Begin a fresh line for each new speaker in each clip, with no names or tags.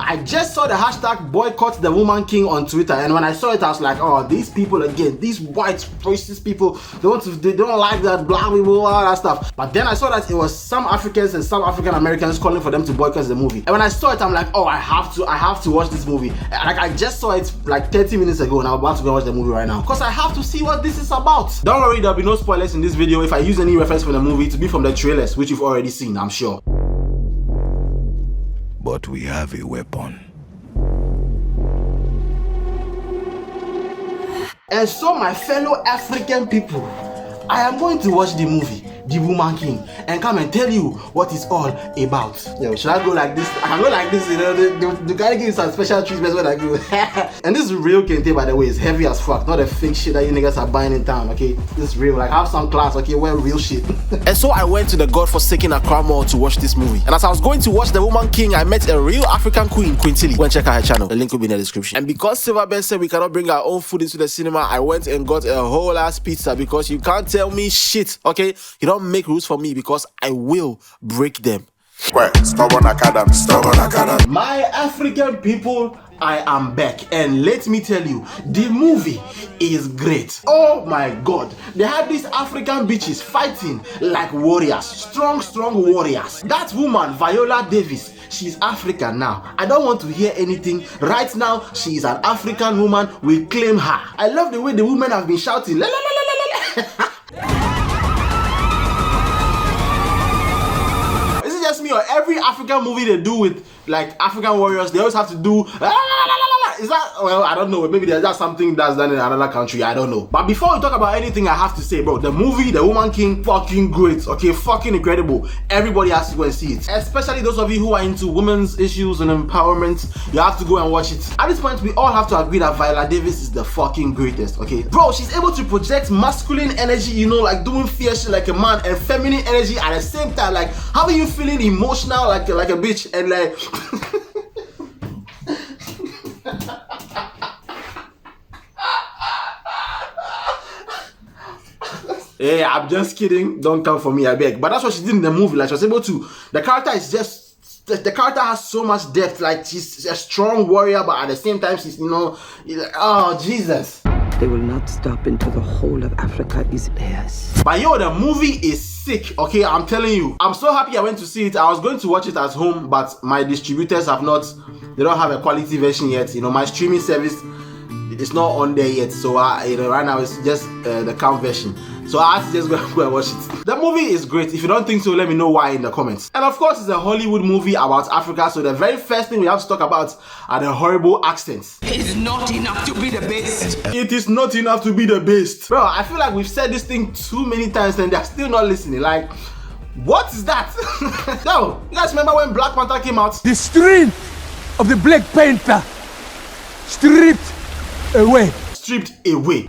I just saw the hashtag boycott the woman king on Twitter, and when I saw it, I was like, oh, these people again, these white racist people, they don't like that, blah blah blah, all that stuff. But then I saw that it was some Africans and some African Americans calling for them to boycott the movie. And when I saw it, I'm like, oh, I have to watch this movie. Like, I just saw it like 30 minutes ago, and I'm about to go watch the movie right now because I have to see what this is about. Don't worry, there'll be no spoilers in this video. If I use any reference from the movie, to be from the trailers, which you've already seen, I'm sure.
But we have a weapon.
And so, my fellow African people, I am going to watch the movie, The Woman King, and come and tell you what it's all about. Yo, should I go like this? I can go like this, you know, the guy gives some special treatments when I go. And this is real kente, by the way. It's heavy as fuck, not the fake shit that you niggas are buying in town, okay? This is real, like have some class, okay? Wear real shit. And so I went to the godforsaken Accra Mall to watch this movie. And as I was going to watch The Woman King, I met a real African queen, Queen Tilly. Go and check out her channel. The link will be in the description. And because Silverbend said we cannot bring our own food into the cinema, I went and got a whole ass pizza because you can't tell me shit, okay? You don't make rules for me because I will break them.
Stubborn academy.
My African people, I am back, and let me tell you, the movie is great. Oh my god, they had these African bitches fighting like warriors, strong warriors. That woman, Viola Davis, she's African now. I don't want to hear anything. Right now, she is an African woman. We claim her. I love the way the women have been shouting. La, la, la, la, la, la. Is it just me, or every African movie they do with like African warriors, they always have to do la, la, la, la, la. Is that, well, I don't know, maybe there's just something that's done in another country, I don't know. But before we talk about anything, I have to say, bro, the movie The Woman King, fucking great, okay, fucking incredible. Everybody has to go and see it, especially those of you who are into women's issues and empowerment. You have to go and watch it. At this point, we all have to agree that Viola Davis is the fucking greatest, okay? Bro, she's able to project masculine energy, you know, like doing fierce shit like a man, and feminine energy at the same time. Like, how are you feeling emotional like a bitch, and like yeah, I'm just kidding. Don't come for me, I beg. But that's what she did in the movie. Like, she was able to. The character is just. The character has so much depth. Like, she's a strong warrior, but at the same time, she's, you know. Oh, Jesus.
They will not stop until the whole of Africa is theirs.
But yo, the movie is sick, okay? I'm telling you. I'm so happy I went to see it. I was going to watch it at home, but my distributors have not. They don't have a quality version yet. You know, my streaming service is not on there yet. So, you know, right now it's just the count version. So I have to just go and watch it. The movie is great. If you don't think so, let me know why in the comments. And of course, it's a Hollywood movie about Africa. So the very first thing we have to talk about are the horrible accents.
It's not enough to be the best.
It is not enough to be the best. Bro, I feel like we've said this thing too many times and they're still not listening. Like, what is that? Yo, you guys remember when Black Panther came out?
The strength of the Black Panther stripped away.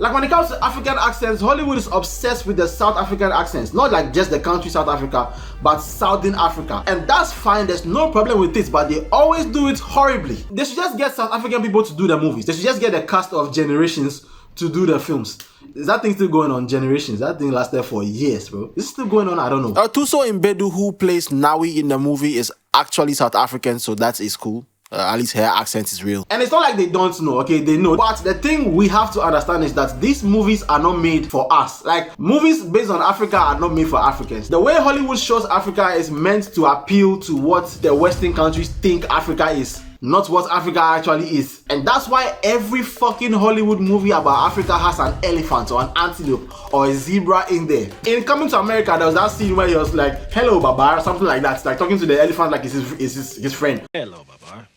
Like, when it comes to African accents, Hollywood is obsessed with the South African accents. Not like just the country South Africa, but Southern Africa. And that's fine, there's no problem with this, but they always do it horribly. They should just get South African people to do the movies. They should just get the cast of Generations to do the films. Is that thing still going on? Generations? That thing lasted for years, bro. Is it still going on? I don't know. Tuso Mbedu, who plays Nawi in the movie, is actually South African, so that is cool. At least her accent is real. And it's not like they don't know, okay? They know. But the thing we have to understand is that these movies are not made for us. Like, movies based on Africa are not made for Africans. The way Hollywood shows Africa is meant to appeal to what the Western countries think Africa is, not what Africa actually is. And that's why every fucking Hollywood movie about Africa has an elephant or an antelope or a zebra in there. In Coming to America, there was that scene where he was like, hello, Baba, or something like that. It's like talking to the elephant like it's his friend. Hello, Baba.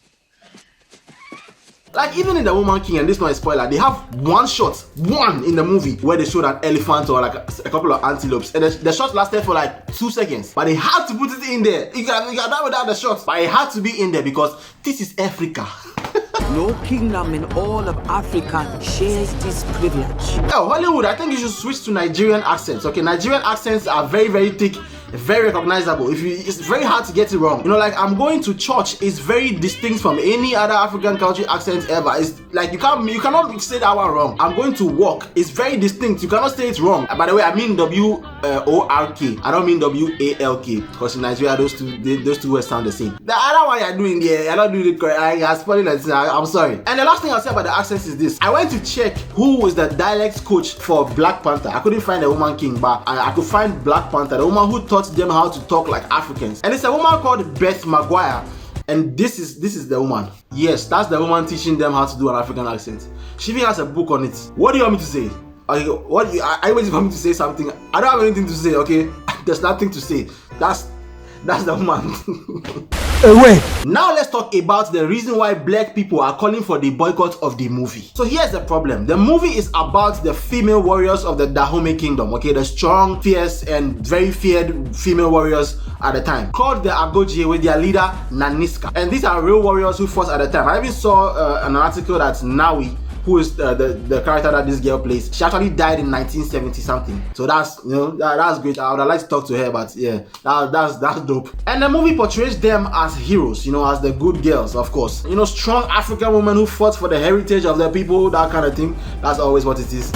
Like, even in The Woman King, and this is not a spoiler, they have one in the movie where they showed an elephant or like a couple of antelopes, and the shot lasted for like 2 seconds, but they had to put it in there. You can done without the shot, but it had to be in there because this is Africa.
No kingdom in all of Africa shares this privilege.
Oh, Hollywood, I think you should switch to Nigerian accents. Okay, Nigerian accents are very, very thick, very recognizable. It's very hard to get it wrong. You know, like, I'm going to church is very distinct from any other African country accent ever. It's like you cannot say that one wrong. I'm going to work. It's very distinct. You cannot say it wrong. By the way, I mean W-O-R-K. I don't mean W-A-L-K, because in Nigeria those two words sound the same. The other one you're doing there, you're not doing it correct. I'm sorry. And the last thing I'll say about the accents is this. I went to check who was the dialect coach for Black Panther. I couldn't find a woman king, but I could find Black Panther, the woman who taught them how to talk like Africans. And it's a woman called Beth Maguire. And this is the woman. Yes, that's the woman teaching them how to do an African accent. She even has a book on it. What do you want me to say? Are you waiting for me to say something? I don't have anything to say, okay? There's nothing to say. That's the woman.
Away.
Now let's talk about the reason why black people are calling for the boycott of the movie. So here's the problem. The movie is about the female warriors of the Dahomey Kingdom, okay? The strong, fierce, and very feared female warriors at the time, called the Agojie, with their leader Naniska. And these are real warriors who fought at the time. I even saw an article that Nawi, who is the character that this girl plays, she actually died in 1970 something. So that's, you know, that's great. I would like to talk to her, but yeah, that's dope. And the movie portrays them as heroes, you know, as the good girls, of course. You know, strong African women who fought for the heritage of their people, that kind of thing. That's always what it is.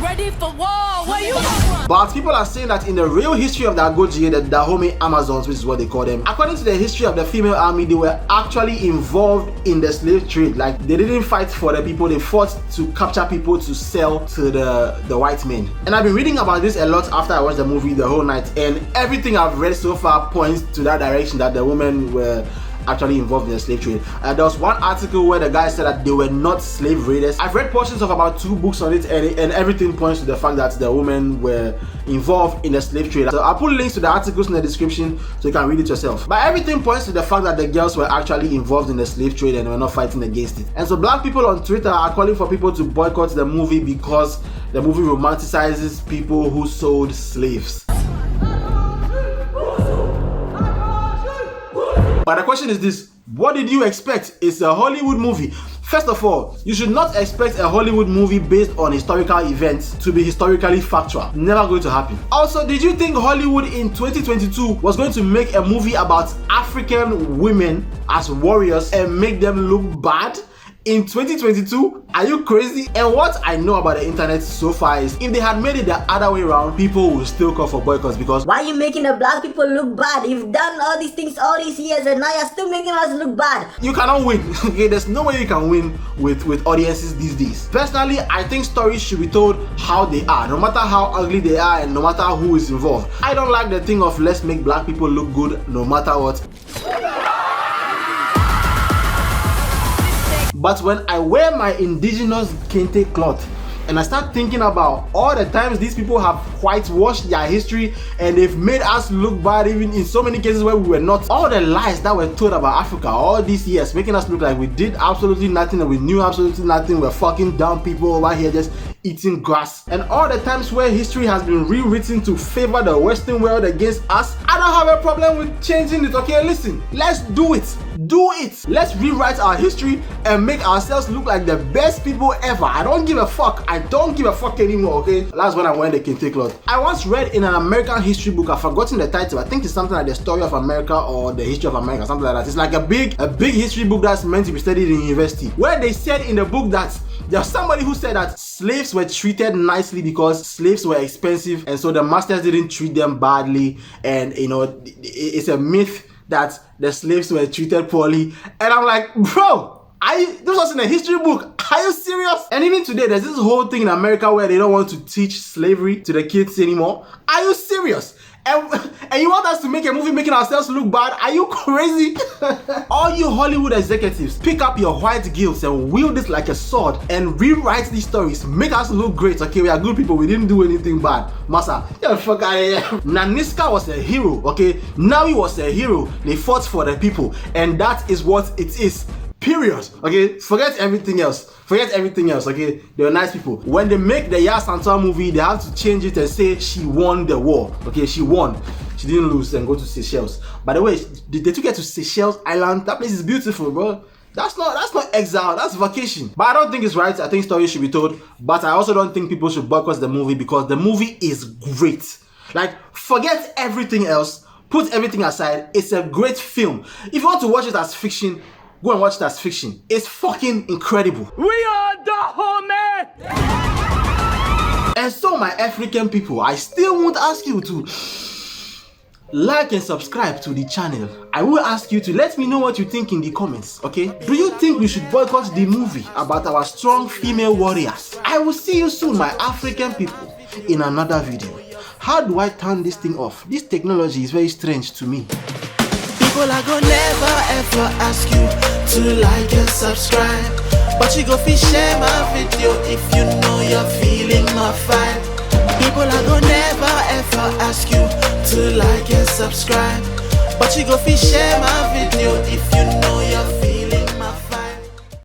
Ready for war, where you going?
But people are saying that in the real history of the Agojie, the Dahomey Amazons, which is what they call them, according to the history of the female army, they were actually involved in the slave trade. Like, they didn't fight for the people, they fought to capture people to sell to the white men. And I've been reading about this a lot after I watched the movie the whole night, and everything I've read so far points to that direction, that the women were actually involved in the slave trade. There was one article where the guy said that they were not slave raiders. I've read portions of about 2 books on it, and everything points to the fact that the women were involved in the slave trade. So I'll put links to the articles in the description so you can read it yourself. But everything points to the fact that the girls were actually involved in the slave trade and were not fighting against it. And so black people on Twitter are calling for people to boycott the movie because the movie romanticizes people who sold slaves. But the question is this: what did you expect? It's a Hollywood movie. First of all, you should not expect a Hollywood movie based on historical events to be historically factual. Never going to happen. Also, did you think Hollywood in 2022 was going to make a movie about African women as warriors and make them look bad? In 2022, are you crazy? And what I know about the internet so far is, if they had made it the other way around, people would still call for boycotts, because
why are you making the black people look bad? You've done all these things all these years and now you're still making us look bad.
You cannot win. Okay, there's no way you can win with audiences these days. Personally, I think stories should be told how they are, no matter how ugly they are and no matter who is involved. I don't like the thing of let's make black people look good no matter what. But when I wear my indigenous kente cloth and I start thinking about all the times these people have whitewashed their history and they've made us look bad, even in so many cases where we were not, all the lies that were told about Africa all these years, making us look like we did absolutely nothing and we knew absolutely nothing, we're fucking dumb people over here just eating grass, and all the times where history has been rewritten to favor the Western world against us, I don't have a problem with changing it. Okay, listen, let's do it. Let's rewrite our history and make ourselves look like the best people ever. I don't give a fuck. I don't give a fuck anymore, okay? That's when I wear the kente cloth. I once read in an American history book, I've forgotten the title, I think it's something like the story of America or the history of America, something like that. It's like a big history book that's meant to be studied in university, where they said in the book that there's somebody who said that slaves were treated nicely because slaves were expensive, and so the masters didn't treat them badly, and you know, it's a myth that the slaves were treated poorly. And I'm like, bro, this was in a history book. Are you serious? And even today, there's this whole thing in America where they don't want to teach slavery to the kids anymore. Are you serious? And you want us to make a movie making ourselves look bad? Are you crazy? All you Hollywood executives, pick up your white guilts and wield it like a sword and rewrite these stories. Make us look great. Okay, we are good people. We didn't do anything bad. Massa, get the fuck out of here. Naniska was a hero. Okay, Nawi was a hero. They fought for the people, and that is what it is. Period. Okay, forget everything else. Okay, they were nice people. When they make the Ya Santua movie, they have to change it and say she won the war. Okay, she won. She didn't lose and go to Seychelles. By the way, they took her to Seychelles Island. That place is beautiful, bro. That's not exile, that's vacation. But I don't think it's right. I think stories should be told. But I also don't think people should boycott the movie because the movie is great. Like, forget everything else. Put everything aside. It's a great film. If you want to watch it as fiction, go and watch it as fiction. It's fucking incredible.
We are the homie!
And so my African people, I still won't ask you to like and subscribe to the channel. I will ask you to let me know what you think in the comments, okay? Do you think we should boycott the movie about our strong female warriors? I will see you soon, my African people, in another video. How do I turn this thing off? This technology is very strange to me.
People are gonna never ever ask you to like and subscribe, but you go fi share my video if you know you're feeling my vibe. People are gonna never ever ask you to like and subscribe, but you go fi share my video if